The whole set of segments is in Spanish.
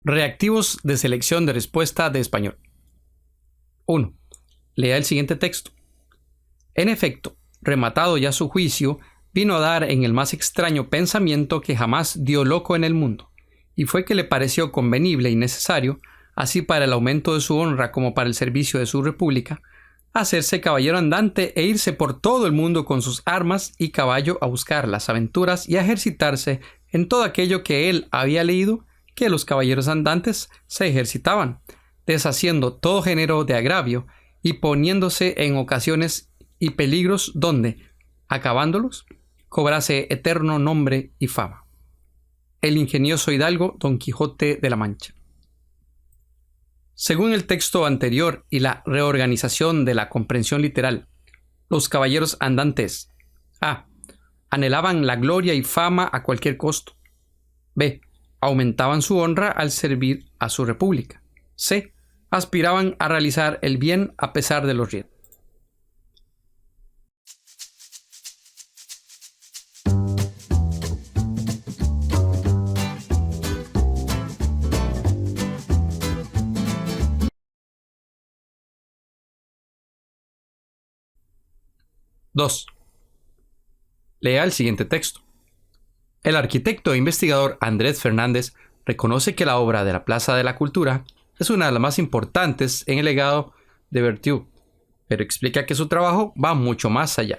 Reactivos de selección de respuesta de español. 1. Lea el siguiente texto. En efecto, rematado ya su juicio, vino a dar en el más extraño pensamiento que jamás dio loco en el mundo, y fue que le pareció convenible y necesario, así para el aumento de su honra como para el servicio de su república, hacerse caballero andante e irse por todo el mundo con sus armas y caballo a buscar las aventuras y a ejercitarse en todo aquello que él había leído que los caballeros andantes se ejercitaban, deshaciendo todo género de agravio y poniéndose en ocasiones y peligros donde, acabándolos, cobrase eterno nombre y fama. El ingenioso hidalgo Don Quijote de la Mancha. Según el texto anterior y la reorganización de la comprensión literal, los caballeros andantes a. Anhelaban la gloria y fama a cualquier costo. b. Aumentaban su honra al servir a su república. c. Aspiraban a realizar el bien a pesar de los riesgos. Dos. Lea el siguiente texto. El arquitecto e investigador Andrés Fernández reconoce que la obra de la Plaza de la Cultura es una de las más importantes en el legado de Berthiaume, pero explica que su trabajo va mucho más allá.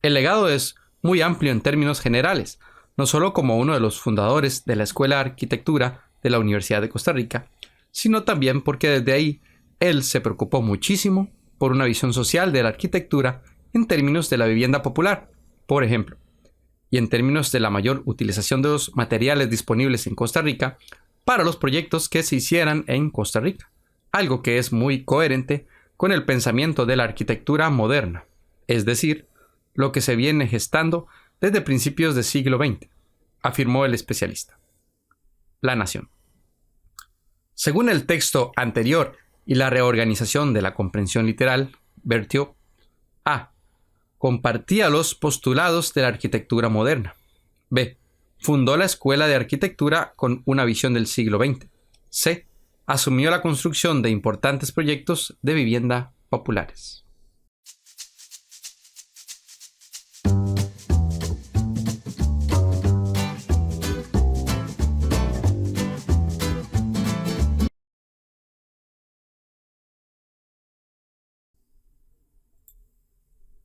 El legado es muy amplio en términos generales, no solo como uno de los fundadores de la Escuela de Arquitectura de la Universidad de Costa Rica, sino también porque desde ahí él se preocupó muchísimo por una visión social de la arquitectura en términos de la vivienda popular, por ejemplo, y en términos de la mayor utilización de los materiales disponibles en Costa Rica para los proyectos que se hicieran en Costa Rica, algo que es muy coherente con el pensamiento de la arquitectura moderna, es decir, lo que se viene gestando desde principios del siglo XX, afirmó el especialista. La Nación. Según el texto anterior y la reorganización de la comprensión literal, Berthiaume a. Compartía los postulados de la arquitectura moderna. b. Fundó la Escuela de Arquitectura con una visión del siglo XX. c. Asumió la construcción de importantes proyectos de vivienda populares.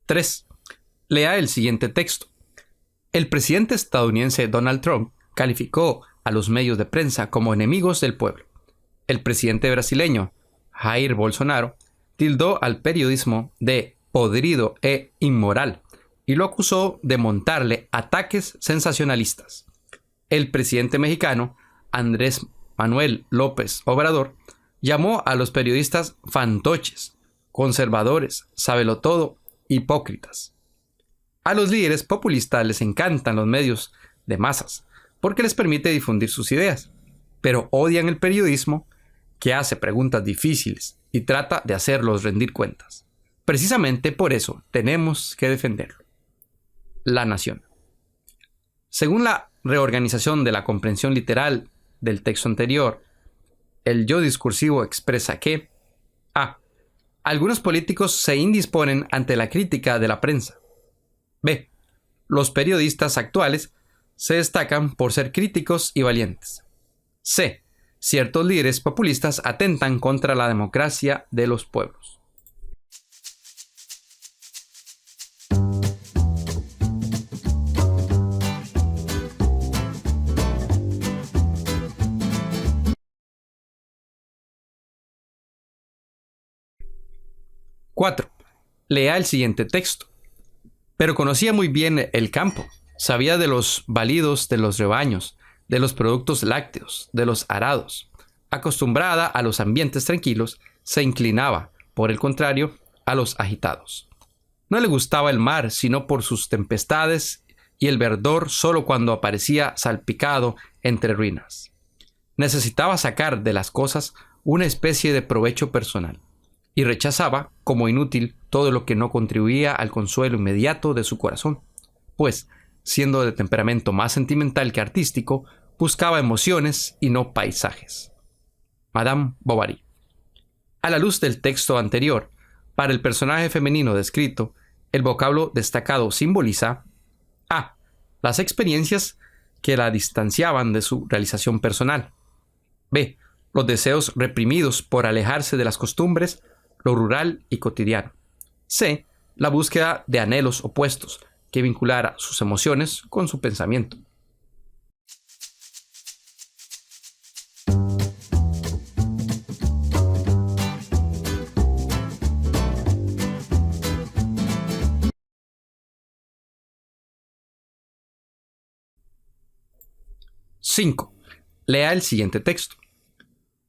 Tres. Lea el siguiente texto. El presidente estadounidense Donald Trump calificó a los medios de prensa como enemigos del pueblo. El presidente brasileño Jair Bolsonaro tildó al periodismo de podrido e inmoral y lo acusó de montarle ataques sensacionalistas. El presidente mexicano Andrés Manuel López Obrador llamó a los periodistas fantoches, conservadores, sabelotodo, hipócritas. A los líderes populistas les encantan los medios de masas porque les permite difundir sus ideas, pero odian el periodismo que hace preguntas difíciles y trata de hacerlos rendir cuentas. Precisamente por eso tenemos que defenderlo. La Nación. Según la reorganización de la comprensión literal del texto anterior, el yo discursivo expresa que a. Algunos políticos se indisponen ante la crítica de la prensa. b. Los periodistas actuales se destacan por ser críticos y valientes. c. Ciertos líderes populistas atentan contra la democracia de los pueblos. Cuatro. Lea el siguiente texto. Pero conocía muy bien el campo, sabía de los balidos de los rebaños, de los productos lácteos, de los arados. Acostumbrada a los ambientes tranquilos, se inclinaba, por el contrario, a los agitados. No le gustaba el mar sino por sus tempestades y el verdor solo cuando aparecía salpicado entre ruinas. Necesitaba sacar de las cosas una especie de provecho personal y rechazaba como inútil todo lo que no contribuía al consuelo inmediato de su corazón, pues, siendo de temperamento más sentimental que artístico, buscaba emociones y no paisajes. Madame Bovary. A la luz del texto anterior, para el personaje femenino descrito, el vocablo destacado simboliza a. Las experiencias que la distanciaban de su realización personal. B. Los deseos reprimidos por alejarse de las costumbres, lo rural y cotidiano. C. La búsqueda de anhelos opuestos que vinculara sus emociones con su pensamiento. ¡5! Lea el siguiente texto.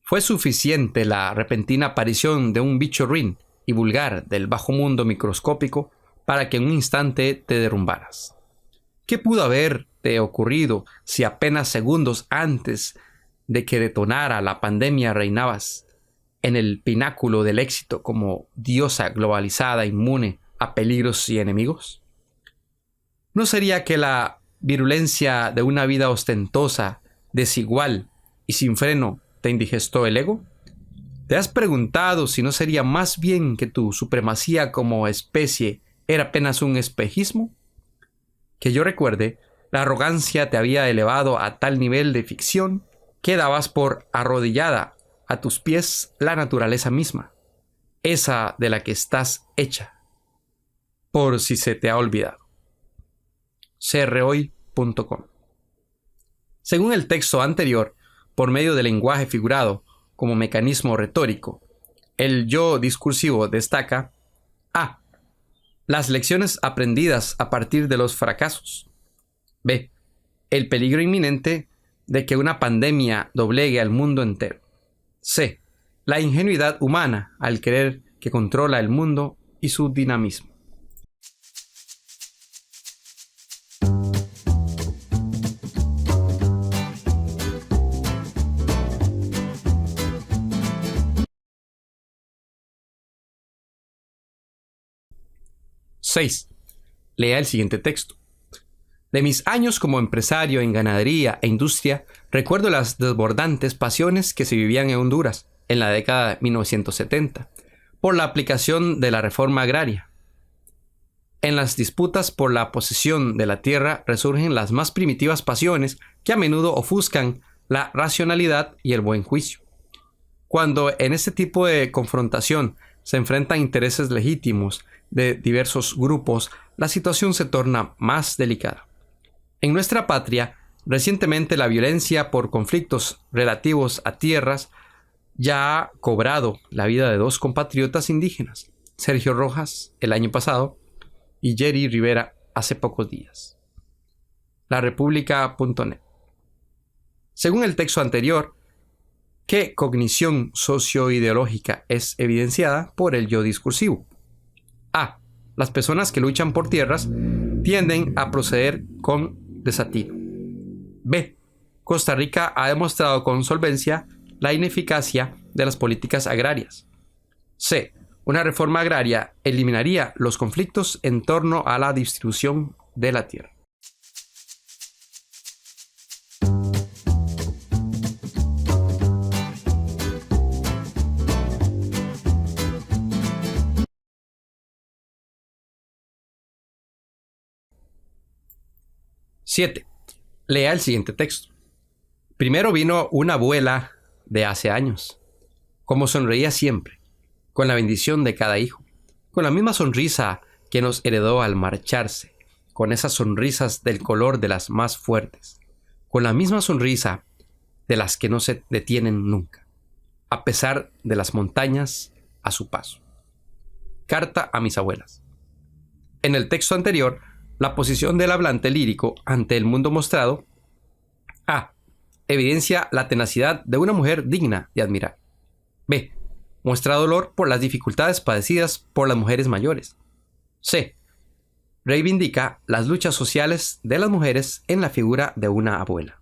Fue suficiente la repentina aparición de un bicho ruin y vulgar del bajo mundo microscópico para que en un instante te derrumbaras. ¿Qué pudo haberte ocurrido si apenas segundos antes de que detonara la pandemia reinabas en el pináculo del éxito como diosa globalizada inmune a peligros y enemigos? ¿No sería que la virulencia de una vida ostentosa, desigual y sin freno te indigestó el ego? ¿Te has preguntado si no sería más bien que tu supremacía como especie era apenas un espejismo? Que yo recuerde, la arrogancia te había elevado a tal nivel de ficción que dabas por arrodillada a tus pies la naturaleza misma, esa de la que estás hecha, por si se te ha olvidado. crhoy.com. Según el texto anterior, por medio del lenguaje figurado como mecanismo retórico, el yo discursivo destaca a. Las lecciones aprendidas a partir de los fracasos. B. El peligro inminente de que una pandemia doblegue al mundo entero. C. La ingenuidad humana al creer que controla el mundo y su dinamismo. ¡6! Lea el siguiente texto. De mis años como empresario en ganadería e industria, recuerdo las desbordantes pasiones que se vivían en Honduras en la década de 1970 por la aplicación de la reforma agraria. En las disputas por la posesión de la tierra resurgen las más primitivas pasiones que a menudo ofuscan la racionalidad y el buen juicio. Cuando en este tipo de confrontación se enfrentan intereses legítimos de diversos grupos, la situación se torna más delicada. En nuestra patria, recientemente la violencia por conflictos relativos a tierras ya ha cobrado la vida de dos compatriotas indígenas, Sergio Rojas el año pasado y Jerry Rivera hace pocos días. larepublica.net. Según el texto anterior, ¿qué cognición socioideológica es evidenciada por el yo discursivo? A. Las personas que luchan por tierras tienden a proceder con desatino. B. Costa Rica ha demostrado con solvencia la ineficacia de las políticas agrarias. C. Una reforma agraria eliminaría los conflictos en torno a la distribución de la tierra. ¡7! Lea el siguiente texto. Primero vino una abuela de hace años, como sonreía siempre, con la bendición de cada hijo, con la misma sonrisa que nos heredó al marcharse, con esas sonrisas del color de las más fuertes, con la misma sonrisa de las que no se detienen nunca, a pesar de las montañas a su paso. Carta a mis abuelas. En el texto anterior, la posición del hablante lírico ante el mundo mostrado a. Evidencia la tenacidad de una mujer digna de admirar. B. Muestra dolor por las dificultades padecidas por las mujeres mayores. C. Reivindica las luchas sociales de las mujeres en la figura de una abuela.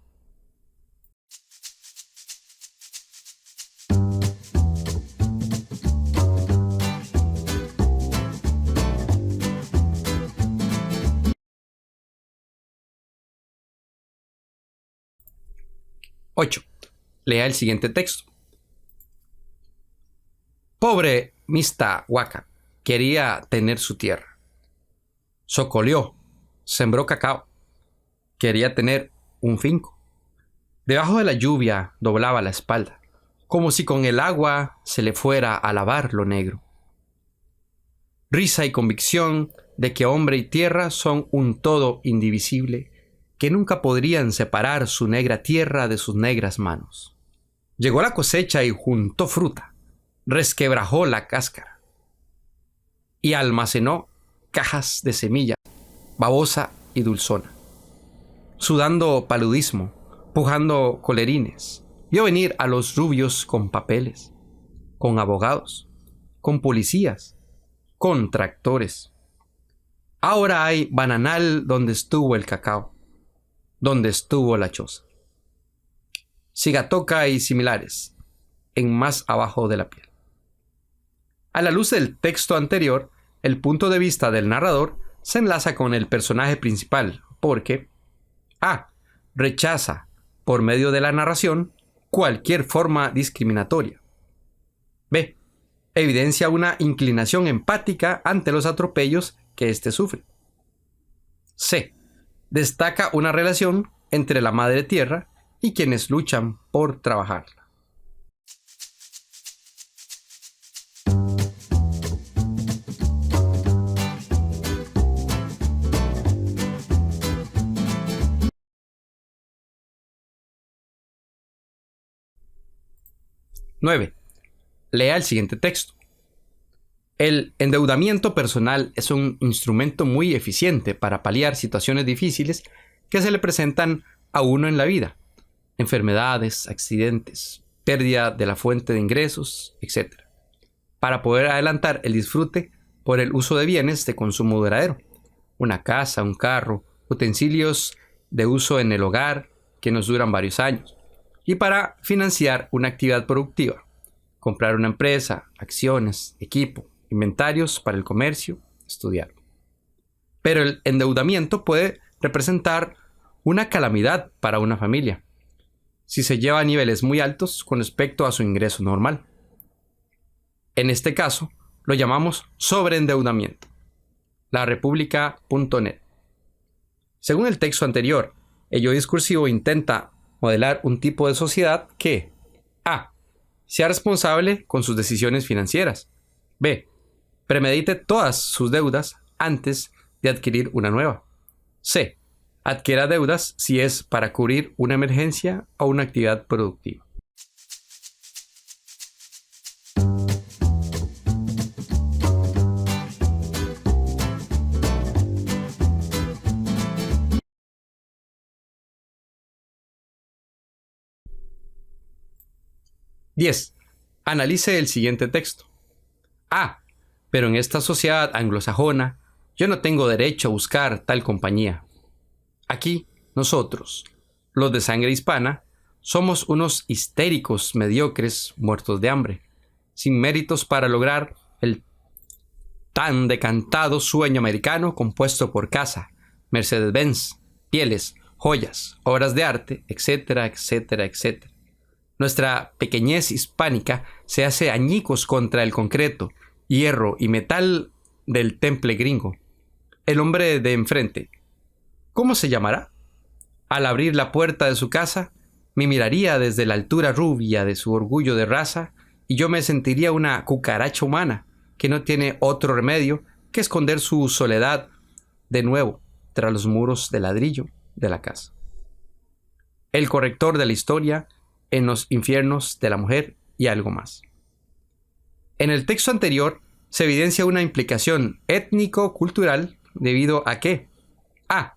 8. Lea el siguiente texto. Pobre Mista Waka quería tener su tierra. Socolió, sembró cacao. Quería tener un finco. Debajo de la lluvia doblaba la espalda, como si con el agua se le fuera a lavar lo negro. Risa y convicción de que hombre y tierra son un todo indivisible, que nunca podrían separar su negra tierra de sus negras manos. Llegó la cosecha y juntó fruta, resquebrajó la cáscara y almacenó cajas de semilla, babosa y dulzona. Sudando paludismo, pujando colerines, vio venir a los rubios con papeles, con abogados, con policías, con tractores. Ahora hay bananal donde estuvo el cacao, donde estuvo la choza. Sigatoca y similares, en más abajo de la piel. A la luz del texto anterior, el punto de vista del narrador se enlaza con el personaje principal, porque A. Rechaza, por medio de la narración, cualquier forma discriminatoria. B. Evidencia una inclinación empática ante los atropellos que éste sufre. C. Destaca una relación entre la madre tierra y quienes luchan por trabajarla. Nueve. Lea el siguiente texto. El endeudamiento personal es un instrumento muy eficiente para paliar situaciones difíciles que se le presentan a uno en la vida. Enfermedades, accidentes, pérdida de la fuente de ingresos, etc. Para poder adelantar el disfrute por el uso de bienes de consumo duradero. Una casa, un carro, utensilios de uso en el hogar que nos duran varios años. Y para financiar una actividad productiva. Comprar una empresa, acciones, equipo, inventarios para el comercio, estudiar. Pero el endeudamiento puede representar una calamidad para una familia, si se lleva a niveles muy altos con respecto a su ingreso normal. En este caso, lo llamamos sobreendeudamiento. Larepublica.net. Según el texto anterior, el yo discursivo intenta modelar un tipo de sociedad que A. Sea responsable con sus decisiones financieras. B. Premedite todas sus deudas antes de adquirir una nueva. C. Adquiera deudas si es para cubrir una emergencia o una actividad productiva. Diez. Analice el siguiente texto. A. Pero en esta sociedad anglosajona, yo no tengo derecho a buscar tal compañía. Aquí, nosotros, los de sangre hispana, somos unos histéricos mediocres muertos de hambre, sin méritos para lograr el tan decantado sueño americano compuesto por casa, Mercedes-Benz, pieles, joyas, obras de arte, etcétera, etcétera, etcétera. Nuestra pequeñez hispánica se hace añicos contra el concreto, hierro y metal del temple gringo. El hombre de enfrente, ¿cómo se llamará? Al abrir la puerta de su casa, me miraría desde la altura rubia de su orgullo de raza y yo me sentiría una cucaracha humana que no tiene otro remedio que esconder su soledad de nuevo tras los muros de ladrillo de la casa. El corrector de la historia en los infiernos de la mujer y algo más. En el texto anterior se evidencia una implicación étnico-cultural debido a que A.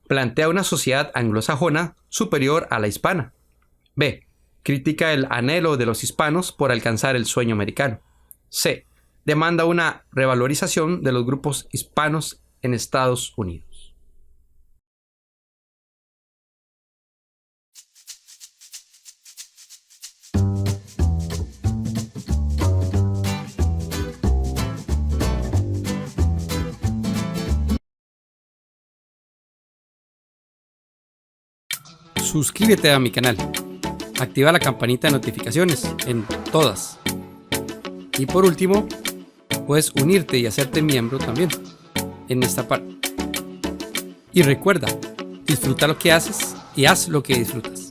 Plantea una sociedad anglosajona superior a la hispana. B. Critica el anhelo de los hispanos por alcanzar el sueño americano. C. Demanda una revalorización de los grupos hispanos en Estados Unidos. Suscríbete a mi canal. Activa la campanita de notificaciones en todas. Y por último, puedes unirte y hacerte miembro también en esta parte. Y recuerda, disfruta lo que haces y haz lo que disfrutas.